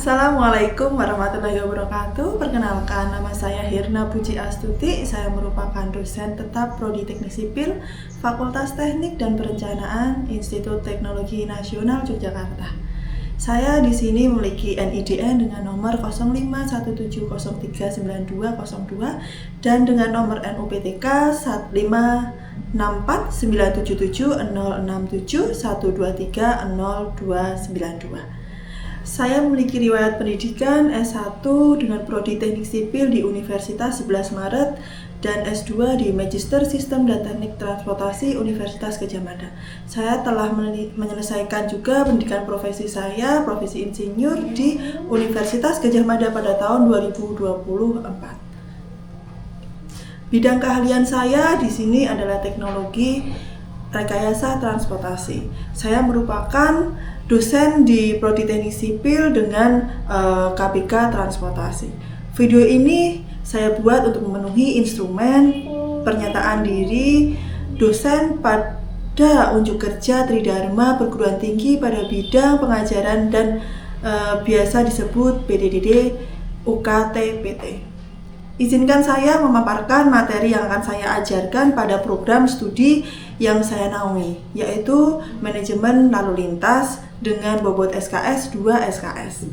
Assalamualaikum warahmatullahi wabarakatuh. Perkenalkan, nama saya Hirna Puji Astuti. Saya merupakan dosen tetap Prodi Teknik Sipil, Fakultas Teknik dan Perencanaan, Institut Teknologi Nasional Yogyakarta. Saya di sini memiliki NIDN dengan nomor 0517039202 dan dengan nomor NUPTK 1569770671230230292. Saya memiliki riwayat pendidikan S1 dengan Prodi Teknik Sipil di Universitas 11 Maret dan S2 di Magister Sistem dan Teknik Transportasi Universitas Gadjah Mada. Saya telah menyelesaikan juga pendidikan profesi saya, profesi insinyur di Universitas Gadjah Mada pada tahun 2024. Bidang keahlian saya di sini adalah teknologi rekayasa transportasi. Saya merupakan dosen di Prodi Teknik Sipil dengan KPK Transportasi. Video ini saya buat untuk memenuhi instrumen pernyataan diri dosen pada unjuk kerja Tridharma Perguruan Tinggi pada bidang pengajaran dan biasa disebut PDDD UKT-PT. Izinkan saya memaparkan materi yang akan saya ajarkan pada program studi yang saya naungi, yaitu Manajemen Lalu Lintas dengan bobot SKS 2 SKS.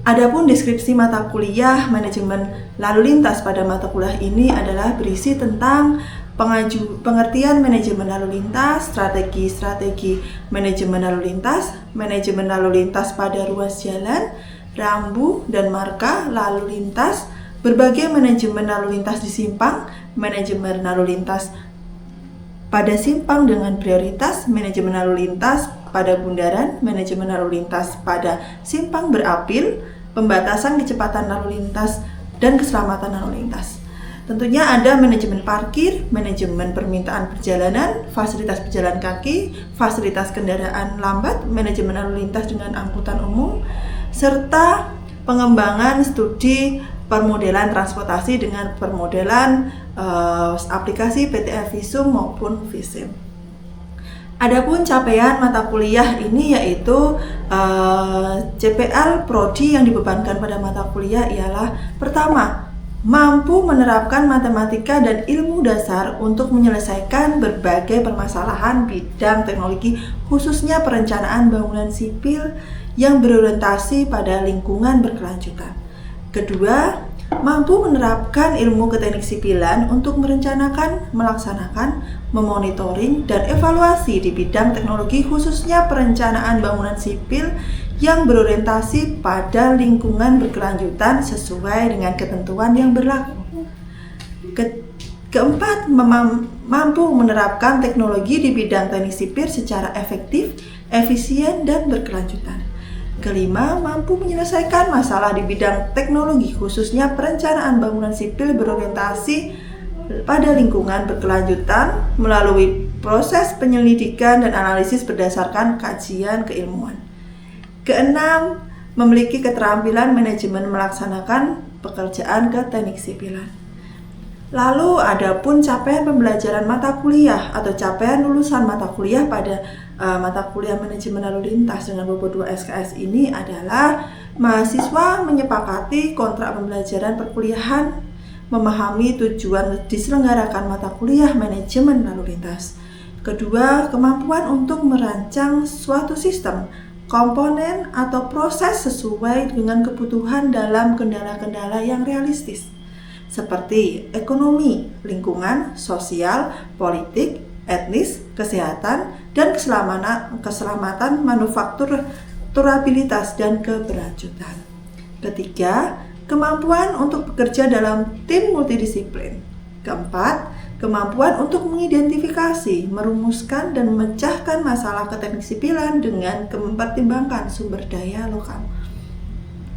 Adapun deskripsi mata kuliah Manajemen Lalu Lintas pada mata kuliah ini adalah berisi tentang pengertian manajemen lalu lintas, strategi manajemen lalu lintas pada ruas jalan, rambu dan marka lalu lintas, berbagai manajemen lalu lintas di simpang, manajemen lalu lintas pada simpang dengan prioritas, manajemen lalu lintas pada bundaran, manajemen lalu lintas pada simpang berapil, pembatasan kecepatan lalu lintas, dan keselamatan lalu lintas. Tentunya ada manajemen parkir, manajemen permintaan perjalanan, fasilitas pejalan kaki, fasilitas kendaraan lambat, manajemen lalu lintas dengan angkutan umum, serta pengembangan studi permodelan transportasi dengan permodelan aplikasi PTF Visum maupun Visim. Adapun capaian mata kuliah ini yaitu CPL Prodi yang dibebankan pada mata kuliah ialah pertama, mampu menerapkan matematika dan ilmu dasar untuk menyelesaikan berbagai permasalahan bidang teknologi khususnya perencanaan bangunan sipil yang berorientasi pada lingkungan berkelanjutan. Kedua, mampu menerapkan ilmu keteknik sipilan untuk merencanakan, melaksanakan, memonitoring, dan evaluasi di bidang teknologi khususnya perencanaan bangunan sipil yang berorientasi pada lingkungan berkelanjutan sesuai dengan ketentuan yang berlaku. Keempat, mampu menerapkan teknologi di bidang teknik sipil secara efektif, efisien, dan berkelanjutan. Kelima, mampu menyelesaikan masalah di bidang teknologi khususnya perencanaan bangunan sipil berorientasi pada lingkungan berkelanjutan melalui proses penyelidikan dan analisis berdasarkan kajian keilmuan. Keenam, memiliki keterampilan manajemen melaksanakan pekerjaan keteknik sipilan. Lalu adapun capaian pembelajaran mata kuliah atau capaian lulusan mata kuliah pada mata kuliah manajemen lalu lintas dengan bobot 2 SKS ini adalah mahasiswa menyepakati kontrak pembelajaran perkuliahan, memahami tujuan diselenggarakan mata kuliah manajemen lalu lintas. Kedua, kemampuan untuk merancang suatu sistem, komponen atau proses sesuai dengan kebutuhan dalam kendala-kendala yang realistis seperti ekonomi, lingkungan, sosial, politik, etnis, kesehatan, dan keselamatan manufakturabilitas dan keberlanjutan. Ketiga, kemampuan untuk bekerja dalam tim multidisiplin. Keempat, kemampuan untuk mengidentifikasi, merumuskan, dan memecahkan masalah keteknik sipilan dengan mempertimbangkan sumber daya lokal.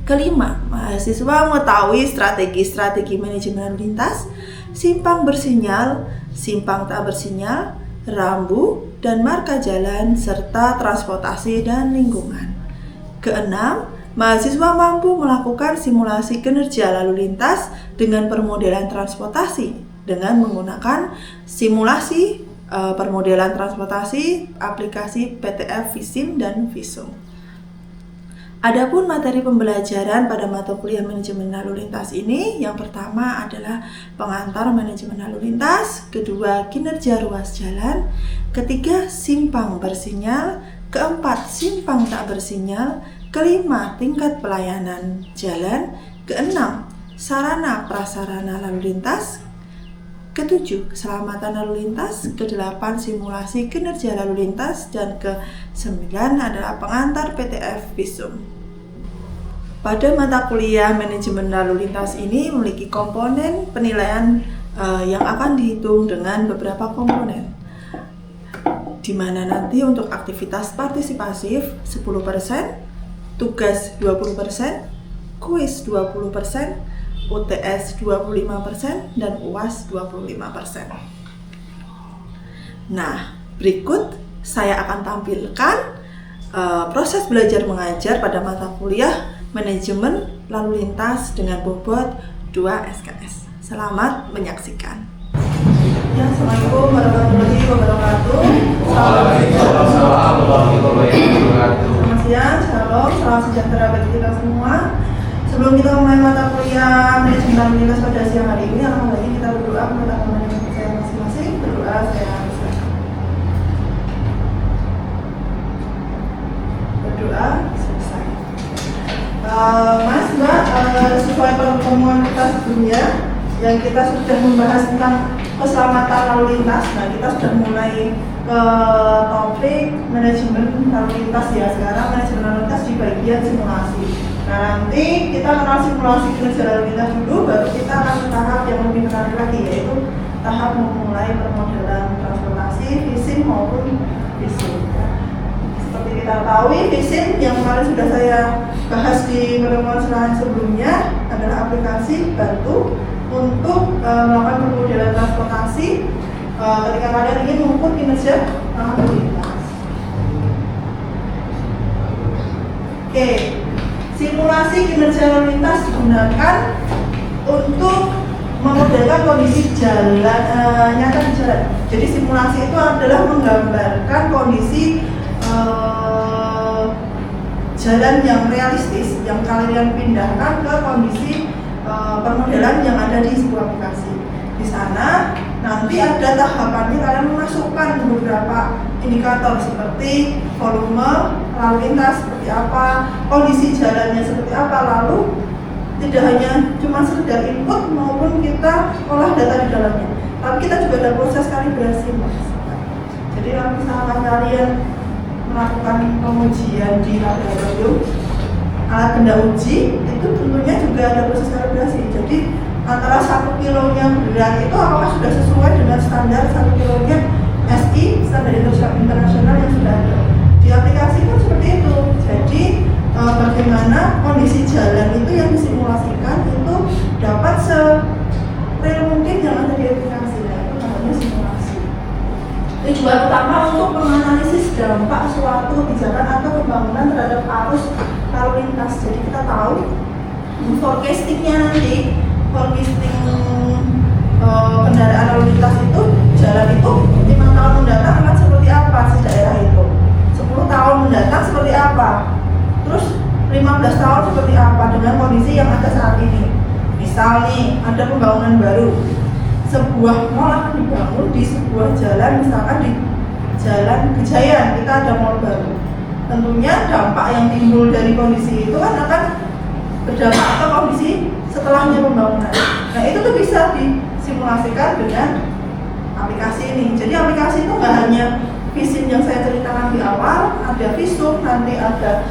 Kelima, mahasiswa mengetahui strategi manajemen lalu lintas, simpang bersinyal, simpang tak bersinyal, rambu, dan marka jalan, serta transportasi dan lingkungan. Keenam, mahasiswa mampu melakukan simulasi kinerja lalu lintas dengan permodelan transportasi dengan menggunakan simulasi permodelan transportasi, aplikasi PTF Visim dan Visum. Adapun materi pembelajaran pada mata kuliah manajemen lalu lintas ini, yang pertama adalah pengantar manajemen lalu lintas, kedua kinerja ruas jalan, ketiga simpang bersinyal, keempat simpang tak bersinyal, kelima tingkat pelayanan jalan, keenam sarana prasarana lalu lintas, ketujuh keselamatan lalu lintas, kedelapan simulasi kinerja lalu lintas, dan kesembilan adalah pengantar PTF Visum. Pada mata kuliah manajemen lalu lintas ini memiliki komponen penilaian yang akan dihitung dengan beberapa komponen, di mana nanti untuk aktivitas partisipasif 10%, tugas 20%, kuis 20%, UTS 25%, dan UAS 25%. Nah, berikut saya akan tampilkan proses belajar mengajar pada mata kuliah manajemen lalu lintas dengan bobot 2 SKS. Selamat menyaksikan. Ya, Assalamualaikum warahmatullahi wabarakatuh. Selamat siang, shalom, salam sejahtera bagi kita semua. Sebelum kita mulai mata kuliah manajemen lalu lintas pada siang hari ini, alhamdulillah kita berdoa kepada manajemen saya masing-masing. Berdoa saya silakan. Berdoa selesai. Mas, Mbak, sesuai pertemuan kita sebelumnya yang kita sudah membahas tentang keselamatan lalu lintas. Nah, kita sudah mulai ke topik manajemen lalu lintas ya. Sekarang manajemen lalu lintas di bagian simulasi. Nah, nanti kita kenal simulasi kinerja lalu lintas dulu, baru kita akan ke tahap yang lebih menarik lagi, yaitu tahap memulai permodelan transportasi, VISIM maupun VISIM. Seperti kita tahu, VISIM yang kemarin sudah saya bahas di pertemuan sebelumnya adalah aplikasi bantu untuk melakukan permodelan transportasi ketika kalian ingin mengukur kinerja lalu lintas. Oke, simulasi kinerja lalu lintas digunakan untuk memodelkan kondisi jalan nyata di jalan. Jadi simulasi itu adalah menggambarkan kondisi jalan yang realistis yang kalian pindahkan ke kondisi permodelan yang ada di sebuah aplikasi. Di sana nanti ada tahapannya, kalian memasukkan beberapa indikator seperti volume lalu lintas seperti apa, kondisi jalannya seperti apa, lalu tidak hanya cuma sekedar input maupun kita olah data di dalamnya, tapi kita juga ada proses kalibrasi, Mas. Jadi kalau misalkan kalian melakukan pengujian di laboratorium alat benda uji, itu tentunya juga ada proses kalibrasi. Jadi antara 1 kilonya berat itu apakah sudah sesuai dengan standar 1 kilonya SI, standar internasional yang sudah ada. Di aplikasi pun seperti itu. Jadi bagaimana kondisi jalan itu yang disimulasikan itu dapat sereal mungkin yang ada di aplikasi. Nah, itu namanya simulasi. Tujuan utama untuk menganalisis dampak suatu kebijakan atau pembangunan terhadap arus lalu lintas. Jadi kita tahu forecastingnya nanti, forecasting kendaraan lalu lintas itu, jalan itu 5 tahun mendatang akan seperti apa di daerah itu, 10 tahun mendatang seperti apa, terus 15 tahun seperti apa dengan kondisi yang ada saat ini. Misal nih, ada pembangunan baru, sebuah mall akan dibangun di sebuah jalan, misalkan di Jalan Kejayaan, kita ada mall baru. Tentunya dampak yang timbul dari kondisi itu kan akan berdampak ke kondisi setelahnya pembangunan. Nah, itu tuh bisa disimulasikan dengan aplikasi ini. Jadi aplikasi itu nggak hanya VISIM yang saya ceritakan di awal, ada Visum, nanti ada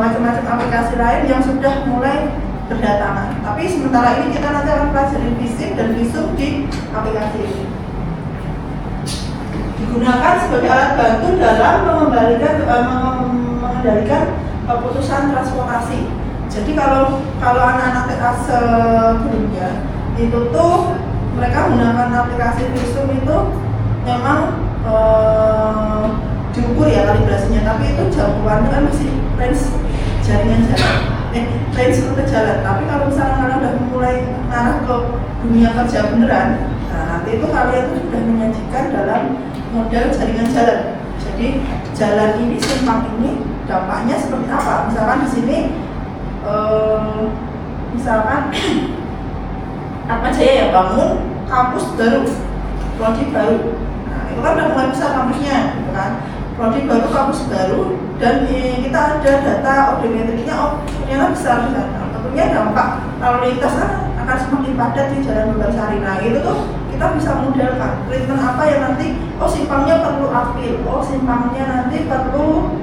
macam-macam aplikasi lain yang sudah mulai berdatangan. Tapi sementara ini kita nanti akan pelajari VISIM dan Visum di aplikasi ini. Digunakan sebagai alat bantu dalam mengendalikan keputusan transportasi. Jadi kalau anak-anak TA sebelumnya itu tuh mereka menggunakan aplikasi Visum itu memang diukur ya kalibrasinya, tapi itu jangkauannya kan masih range jaringan jalan, range rute jalan. Tapi kalau misalnya kalian udah mulai mengarah ke dunia kerja beneran, nah nanti itu kalian tuh sudah menyajikan dalam model jaringan jalan. Jadi Jadi jalan ini, simpang ini dampaknya seperti apa? Misalkan di sini, misalkan Atmajaya ya bangun kampus baru, prodi baru. Nah, itu kan udah mulai besar kampusnya, gitu kan? Prodi baru, kampus baru, dan kita ada data audiometriknya, oh ternyata besar di sana. Tentunya dampak lalu lintas akan semakin padat di Jalan Babarsari. Nah itu tuh kita bisa modelkan treatment apa yang nanti, oh simpangnya perlu apil, oh simpangnya nanti perlu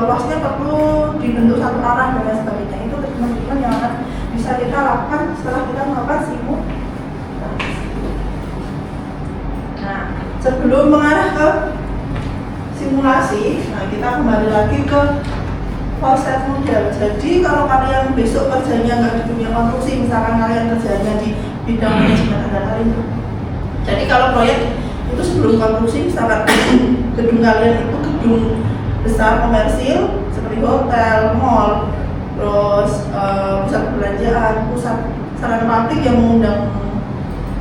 ruasnya perlu dibentuk satu arah dan lain sebagainya. Itu treatment yang akan bisa kita lakukan setelah kita melakukan simulasi. Nah sebelum mengarah ke simulasi, nah kita kembali lagi ke konsep model. Jadi kalau kalian besok kerjanya nggak di dunia konstruksi, misalkan kalian kerjanya di bidang manajemen data itu. Jadi kalau proyek itu sebelum konstruksi, misalkan gedung kalian itu gedung besar komersil seperti hotel, mall, terus pusat perbelanjaan, pusat sarana publik yang mengundang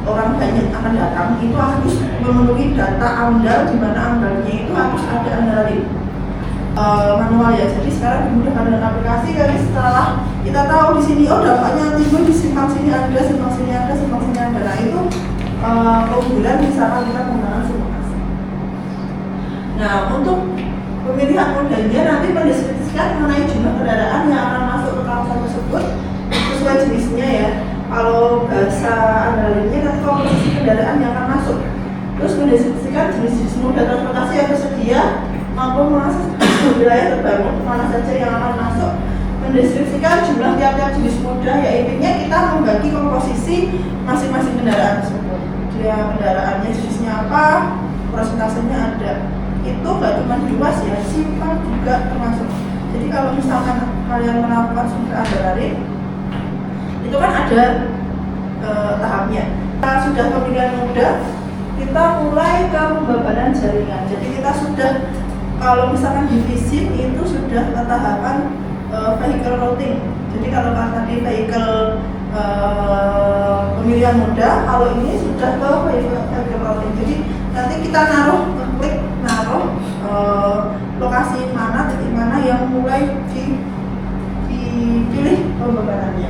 orang banyak akan datang, itu harus memenuhi data AMDAL, di mana AMDAL-nya itu harus ada AMDAL manual ya. Jadi sekarang dimudahkan dengan aplikasi. Jadi setelah kita tahu di sini, oh dampaknya timbul di simpang sini ada, simpang sini ada, simpang sini ada. Nah itu keunggulan misalkan kita menggunakan simulasi. Nah untuk pemilihan modelnya nanti mendeskripsikan mengenai jumlah kendaraan yang akan masuk ke kawasan tersebut sesuai jenisnya ya. Kalau bahasa andalinnya nanti komposisi kendaraan yang akan masuk. Terus mendeskripsikan jenis-jenis moda transportasi yang tersedia mampu mengakses wilayah terbangun mana saja yang akan masuk. Mendeskripsikan jumlah tiap-tiap jenis moda, ya intinya kita membagi komposisi masing-masing kendaraan tersebut. Dia kendaraannya jenisnya apa, persentasenya ada. Itu nggak cuma luas ya, simpang juga termasuk. Jadi kalau misalkan kalian melakukan sumber andalan, itu kan ada tahapnya. Kita sudah pemilihan moda, kita mulai ke pembebanan jaringan. Jadi kita sudah, kalau misalkan di visin itu sudah ke tahapan vehicle routing. Jadi kalau tadi vehicle pemilihan moda, kalau ini sudah ke vehicle routing. Jadi nanti kita klik lokasi mana, titik mana yang mulai dipilih pembebanannya.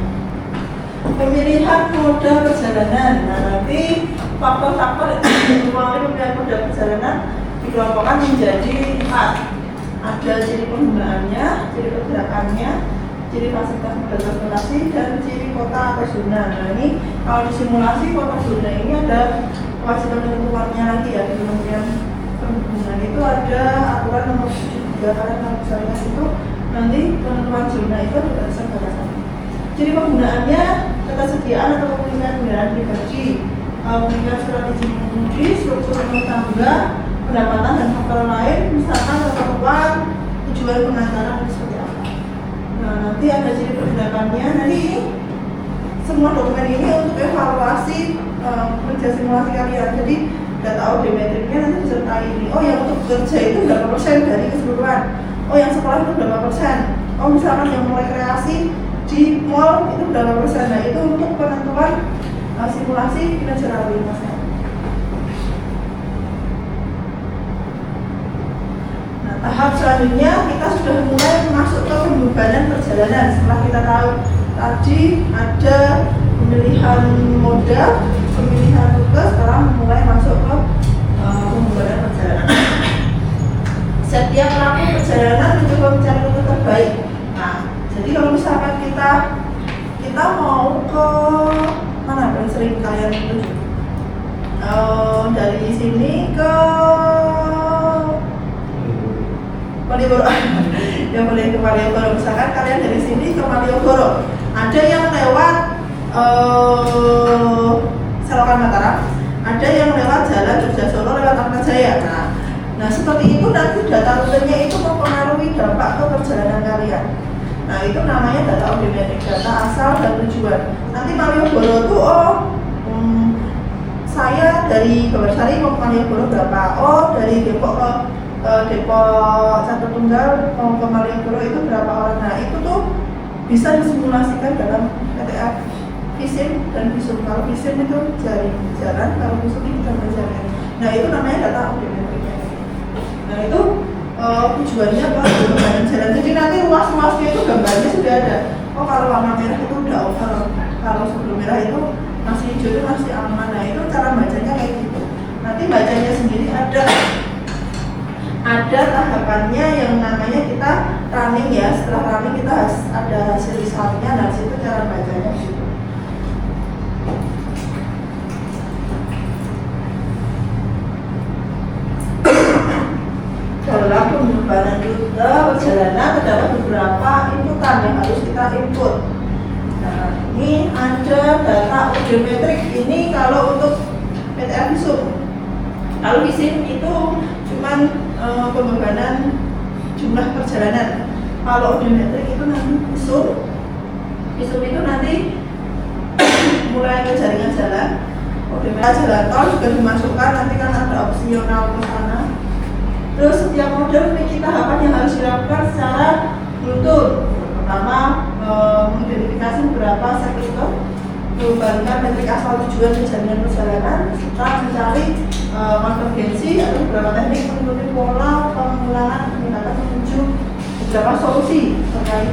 Pemilihan moda perjalanan. Nah nanti faktor-faktor yang mempengaruhi pemilihan moda perjalanan dikelompokkan menjadi 4. Ada ciri penggunaannya, ciri pergerakannya, ciri fasilitas moda transportasi, dan ciri kota atau zona. Nah ini kalau di simulasi kota zona ini ada kewajiban ketentuannya lagi ya. Di Kementerian Perhubungan itu ada aturan nomor 73 kalian kalau bisa lihat itu nanti penentuan zona itu ada batasan batasan. Ciri penggunaannya ketersediaan atau pemilikan kendaraan pribadi, pemilikan surat izin mengemudi, struktur rumah tangga, pendapatan dan faktor lain, misalkan ketentuan tujuan pengantaran seperti apa. Nah nanti ada ciri pergerakannya. Nanti ini semua dokumen ini untuk evaluasi kerja simulasi kalian. Jadi data audiometriknya nanti disertai ini. Oh yang untuk kerja itu berapa persen dari keseluruhan? Oh yang sekolah itu berapa persen? Oh misalkan yang mulai kreasi di mall itu berapa persen? Nah itu untuk penentuan simulasi kinerja lalu lintasnya. Nah tahap selanjutnya kita sudah mulai masuk ke pembebanan perjalanan. Setelah kita tahu tadi ada pemilihan moda, pemilihan rute, sekarang mulai masuk ke pembebanan perjalanan. Setiap pelaku perjalanan mencoba mencari rute terbaik. Nah jadi kalau misalkan kita mau ke mana yang sering kalian tuju, dari sini ke Malioboro, yang boleh ke Malioboro. Misalkan kalian dari sini ke Malioboro, ada yang lewat Selokan Mataram, ada yang lewat Jalan Jogja Solo lewat Atmajaya. Nah seperti itu nanti data rutenya itu mempengaruhi dampak ke perjalanan kalian. Nah itu namanya data audiometrik, data asal dan tujuan. Nanti Malioboro tuh saya dari Babarsari mau ke Malioboro berapa? Oh dari Depok ke Depok Satu Tunggal mau ke Malioboro itu berapa orang? Nah itu tuh bisa disimulasikan dalam PTA visin dan visum. Kalau visin itu jalan, kalau visum itu jalan. Nah itu namanya data audiometriknya. Nah itu tujuannya apa? Pengembangan jalan. Jadi nanti ruas-ruasnya itu gambarnya sudah ada. Oh kalau warna merah itu udah over, kalau sebelum merah itu masih hijau itu masih aman. Nah itu cara bacanya kayak gitu. Nanti bacanya sendiri ada tahapannya yang namanya kita running ya. Setelah running kita ada hasil resultnya. Nah situ cara bacanya gitu. Dalam pembubaran rute perjalanan terdapat beberapa inputan yang harus kita input. Nah, ini ada data odometrik. Ini kalau untuk PTR visum. Kalau visum itu cuman pembebanan jumlah perjalanan. Kalau odometrik itu nanti visum itu nanti mulai ke jaringan jalan. Odometrik jalan tol juga dimasukkan, nanti kan ada opsional ke sana. Terus setiap model memiliki tahapan yang harus dilakukan secara beruntun. Pertama, mengidentifikasi beberapa sektor, membandingkan metrik asal tujuan dan jaminan perjalanan, serta mencari konvergensi atau beberapa teknik mengikuti pola pengulangan tindakan menuju beberapa solusi terkait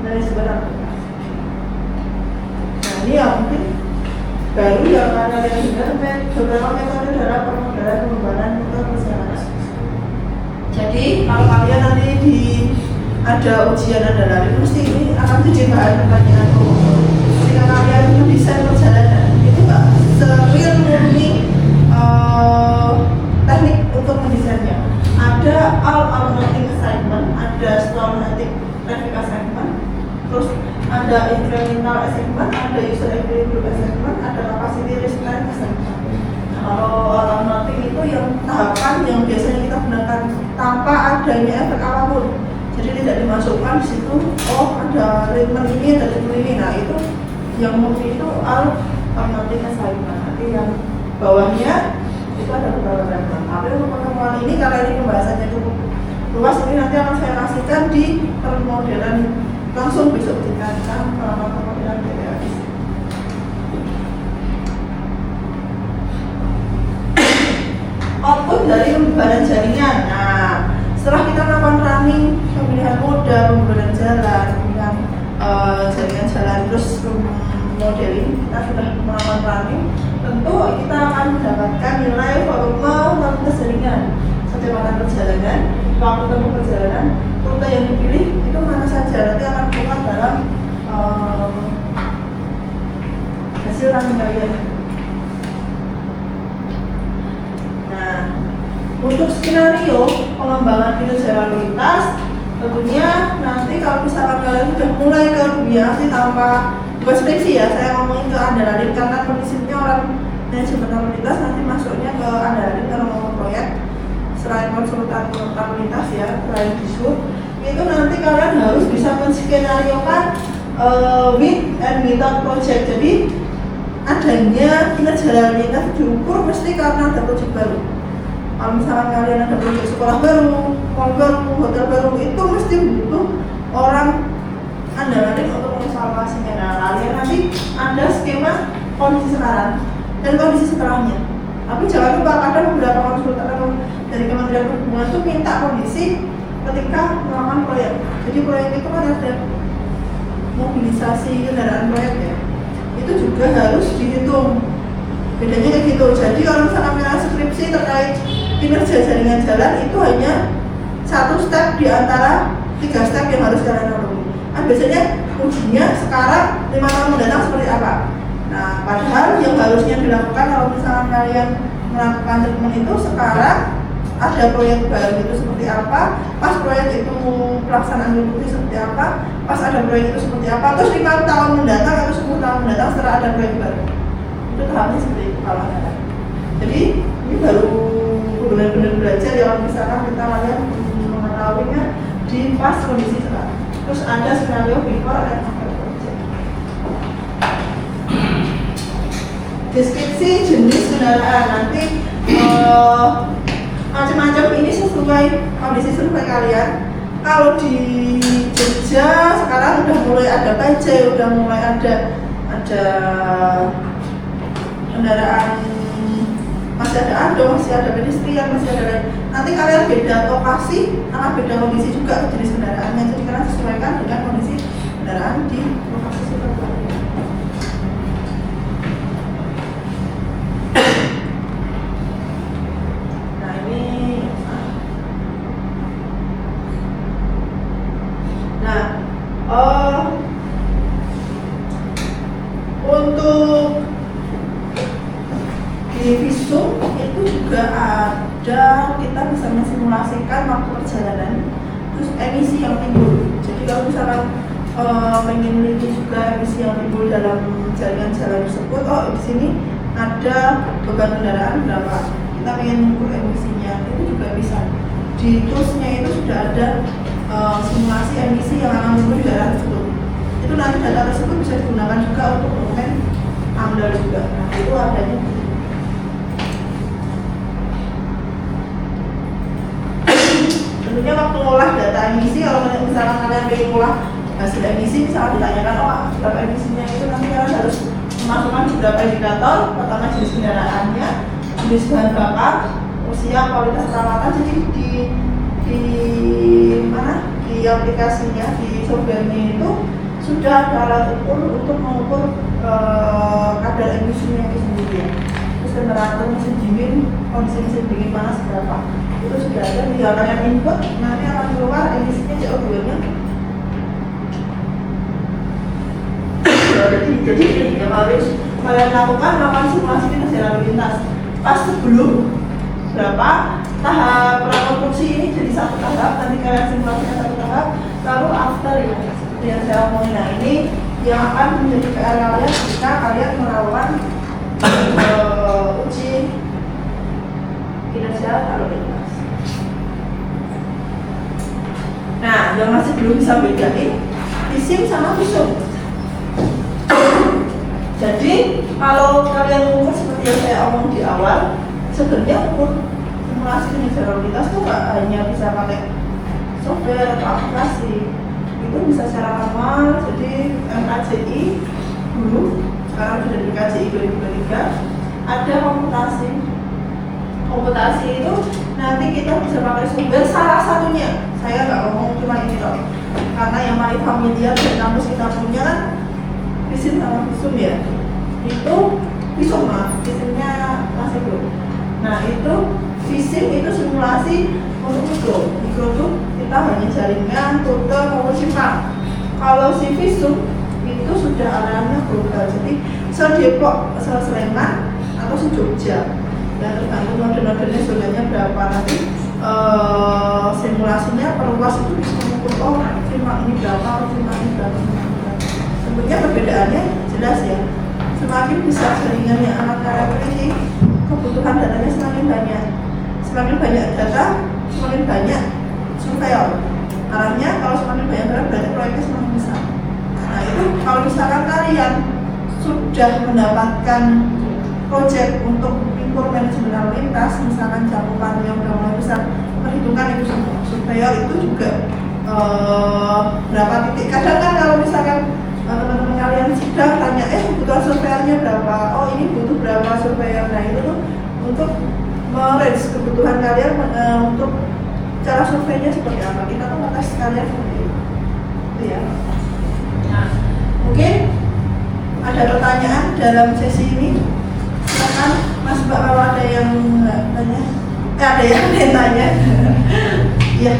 manajemen aplikasi. Nah ini yang mungkin baru yang akan kalian dengar beberapa metode dalam pemodelan pengembangan rute perjalanan. Jadi kalau kalian nanti ada ujian andalan mesti ini akan jadi bahan pertanyaan umum. Ketika kalian mendesain perjalanan itu nggak real murni teknik untuk mendesainnya. Ada all-or-nothing assignment, ada slow-nothing traffic assignment, terus ada incremental assignment, ada user equilibrium assignment, ada capacity restraint assignment. Nah, kalau all-or-nothing itu yang tahapan yang biasanya kita gunakan tanpa adanya efek apapun. Jadi tidak dimasukkan di situ. Oh ada treatment ini, ada treatment ini. Nah itu yang murni itu all-or-nothing assignment. Nanti yang bawahnya itu ada beberapa treatment. Tapi untuk pertemuan ini karena ini pembahasannya cukup luas, ini nanti akan saya kasihkan di permodelan langsung besok kita permodelan PTR. Output dari pembebanan jaringan. Nah, setelah kita melakukan running, pemilihan moda, pembebanan jalan, pemilihan jaringan jalan, terus modeling, kita sudah melakukan running, tentu kita akan mendapatkan nilai volume jaringan, kecepatan perjalanan, waktu tempuh perjalanan, rute yang dipilih itu mana saja nanti akan keluar dalam hasil running kalian. Nah, untuk skenario pengembangan kinerja lalu lintas, tentunya nanti kalau misalkan kalian sudah mulai ke dunia sih tanpa bukan skripsi ya, saya ngomongin ke Andalarin karena kondisinya orang manajemen lalu lintas nanti masuknya ke Andalarin karena ngomong proyek selain konsultan lalu lintas ya, selain disub itu nanti kalian harus bisa menskenariokan with and without project. Jadi adanya kinerja lalu lintas diukur mesti karena ada proyek baru. Kalau misalkan kalian ada proyek sekolah baru, mall baru, hotel baru, itu mesti butuh orang Andalarin untuk mengevaluasinya. Nah, kalian nanti ada skema kondisi sekarang dan kondisi setelahnya. Tapi jangan lupa kadang beberapa konsultan dari Kementerian Perhubungan itu minta kondisi ketika melakukan proyek. Jadi proyek itu kan ada mobilisasi kendaraan proyek ya. Itu juga harus dihitung. Bedanya kayak gitu. Jadi kalau misalkan kalian skripsi terkait kinerja jaringan jalan itu hanya satu step di antara 3 step yang harus kalian lalui. Biasanya ujinya sekarang 5 tahun mendatang seperti apa. Nah, padahal yang harusnya dilakukan kalau misalkan kalian melakukan treatment itu sekarang ada proyek baru itu seperti apa, pas proyek itu pelaksanaan berikutnya seperti apa, pas ada proyek itu seperti apa, terus 5 tahun mendatang atau 10 tahun mendatang setelah ada proyek baru. Itu tahapnya seperti itu kalau ada. Jadi ini baru benar-benar belajar ya, kalau misalkan kita kalian mengetahuinya di pas kondisi sekarang. Terus ada skenario before and after project. Deskripsi jenis kendaraan nanti macam-macam ini sesuai kondisi sesuai kalian. Kalau di Jogja sekarang udah mulai ada bajai, udah mulai ada kendaraan masih ada ando, masih ada pedestrian, masih ada lain. Nanti kalian beda lokasi, akan beda kondisi juga jenis kendaraannya. Jadi kalian sesuaikan dengan kondisi kendaraan di lokasi setempat. Nah ini, untuk di visum itu juga ada, kita bisa mensimulasikan waktu perjalanan, terus emisi yang timbul. Jadi kalau misalkan pengen meneliti juga emisi yang timbul dalam jaringan jalan tersebut, oh di sini ada beban kendaraan berapa, kita pengen mengukur emisinya, itu juga bisa. Di toolsnya itu sudah ada simulasi emisi yang akan timbul di daerah tersebut. Itu nanti data tersebut bisa digunakan juga untuk dokumen AMDAL juga. Nah itu adanya. Tentunya waktu ngolah data emisi, kalau misalkan kalian ingin ngolah hasil emisi, misalkan ditanyakan oh berapa emisinya, itu nanti kalian harus memasukkan beberapa indikator, pertama jenis kendaraannya, jenis bahan bakar, usia, kualitas perawatan. Jadi di mana di aplikasinya, di softwarenya itu sudah ada alat ukur untuk mengukur kadar emisinya itu sendiri ya. Terus temperatur mesin dingin, kondisi mesin dingin panas berapa, itu sudah ada. Tinggal kalian input, nanti akan keluar emisinya CO2-nya. Jadi yang harus kalian lakukan simulasi lintas lalu lintas. Pas sebelum berapa tahap prakonstruksi ini jadi satu tahap, nanti kalian simulasikan satu tahap, lalu after ya seperti yang saya omongin. Nah ini yang akan menjadi PR kalian jika kalian melakukan uji kinerja lalu lintas. Nah yang masih belum bisa bedain visum sama visum. Jadi kalau kalian ukur seperti yang saya omong di awal, sebenarnya ukur simulasi kinerja lalu lintas itu nggak hanya bisa pakai software atau aplikasi, itu bisa secara manual. Jadi MKJI dulu, sekarang sudah di KJI 2023 ada komputasi. Komputasi itu nanti kita bisa pakai software, salah satunya saya nggak ngomong cuma ini loh, karena yang paling familiar dari kampus kita punya kan visum sama visum ya, itu visum visumnya masih belum. Nah itu visum itu simulasi untuk mikro tuh kita hanya jaringan, rute, maupun simpang. Kalau si visum itu sudah arahnya global, jadi se-Depok, se-Sleman, atau se-Jogja. Dan tergantung node-nodenya zonanya berapa, nanti simulasinya perluas itu bisa mengukur oh simpang ini berapa, simpang ini berapa. Tentunya perbedaannya jelas ya. Semakin besar jaringan yang akan kalian miliki, kebutuhan datanya semakin banyak. Semakin banyak data, semakin banyak surveyor. Arahnya kalau semakin banyak data berarti proyeknya semakin besar. Nah itu kalau misalkan kalian sudah mendapatkan proyek untuk ukur manajemen lalu lintas, misalkan cakupan yang udah mulai besar, perhitungkan itu semua. Surveyor itu juga berapa titik. Kadang kan kalau misalkan teman-teman kalian sidang tanya kebutuhan surveyornya berapa, oh ini butuh berapa surveyor. Nah itu tuh untuk merange kebutuhan kalian untuk cara surveinya seperti apa, kita tuh ngetes kalian seperti itu ya. Nah mungkin ada pertanyaan dalam sesi ini, silakan Mas Mbak kalau ada yang tanya, ada yang tanya. Iya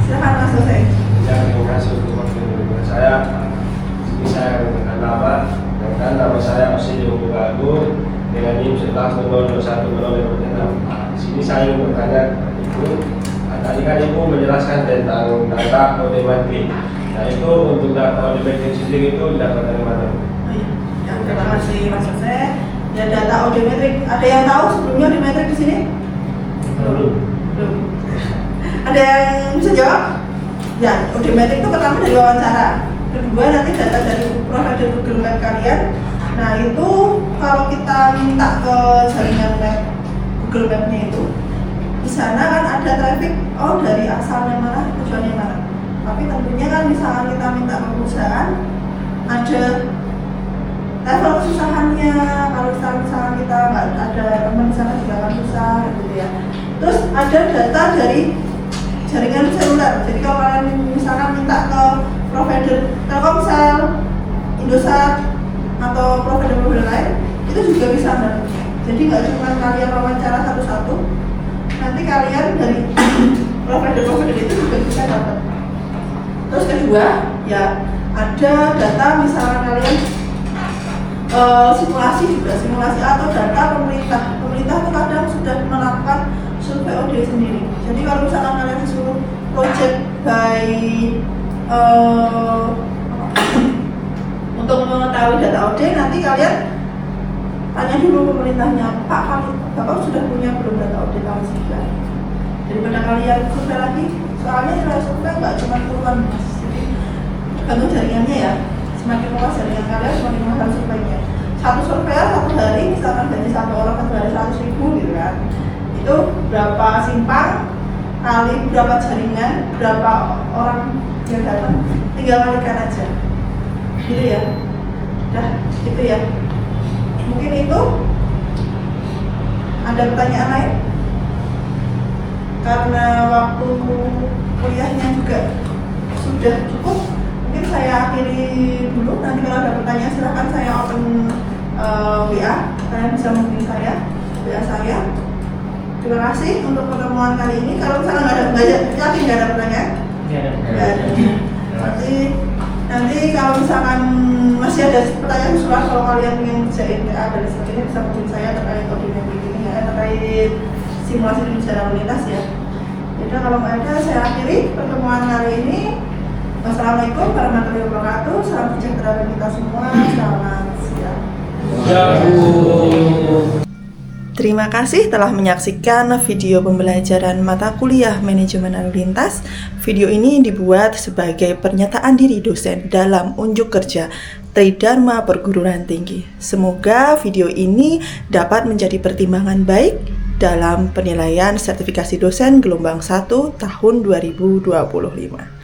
silakan Mas Jose. Ya, terima kasih untuk waktu saya. Saya menggunakan nama saya Osilio Bugago dengan NIM 11002106. Di sini saya ingin bertanya Ibu. Tadi kan Ibu menjelaskan tentang data audiometri. Nah itu untuk data audiometri sendiri itu dapat dari mana? Ya, terima kasih Mas Jose. Ya data audiometrik, ada yang tahu sebelumnya audiometrik di sini? Belum. Ada yang bisa jawab? Ya, audiometrik itu pertama dari wawancara. Kedua nanti data dari provider Google Map kalian. Nah itu kalau kita minta ke jaringan web Google Map-nya itu, di sana kan ada traffic, oh dari asalnya mana, tujuannya mana. Tapi tentunya kan misalnya kita minta ke perusahaan, ada level kesusahannya. Kalau misalkan kita nggak ada teman di sana juga akan susah gitu ya. Terus ada data dari jaringan seluler. Jadi kalau kalian misalkan minta ke provider Telkomsel, Indosat atau provider lain, itu juga bisa mendapatnya. Jadi nggak cuma kalian wawancara satu-satu, nanti kalian dari provider itu juga bisa dapat. Terus kedua, ya ada data misalnya kalian simulasi atau data pemerintah itu kadang sudah menerapkan survei OD sendiri. Jadi kalau misalkan kalian disuruh project by untuk mengetahui data OD, nanti kalian tanya dulu pemerintahnya, Pak, Bapak sudah punya belum data OD tahun sekian? Daripada kalian survei lagi, soalnya nilai survei nggak cuma puluhan, jadi tergantung jaringannya ya. Semakin luas jaringan kalian, semakin mahal surveinya. Satu survei satu hari, misalkan gaji satu orang satu hari 100.000 gitu kan, itu berapa simpang kali berapa jaringan, berapa orang yang datang, tinggal kalikan aja gitu ya. Udah gitu ya, mungkin itu. Ada pertanyaan lain? Karena waktu kuliahnya juga sudah cukup, mungkin saya akhiri dulu. Nanti kalau ada pertanyaan silahkan saya open WA, kalian bisa menghubungi saya, WA saya. Terima kasih untuk pertemuan kali ini. Kalau misalnya nggak ada pertanyaan? Nggak ada. Nanti kalau misalkan masih ada pertanyaan susulan, kalau kalian ingin kerjain TA dan sebagainya, bisa menghubungi saya terkait koordinasi ini ya, terkait simulasi jalan lalu lintas ya. Jadi kalau nggak ada, saya akhiri pertemuan kali ini. Wassalamualaikum warahmatullahi wabarakatuh. Salam sejahtera bagi kita semua. Selamat siang. Terima kasih telah menyaksikan video pembelajaran mata kuliah Manajemen Lalu Lintas. Video ini dibuat sebagai pernyataan diri dosen dalam unjuk kerja Tridharma Perguruan Tinggi. Semoga video ini dapat menjadi pertimbangan baik dalam penilaian sertifikasi dosen gelombang 1 tahun 2025.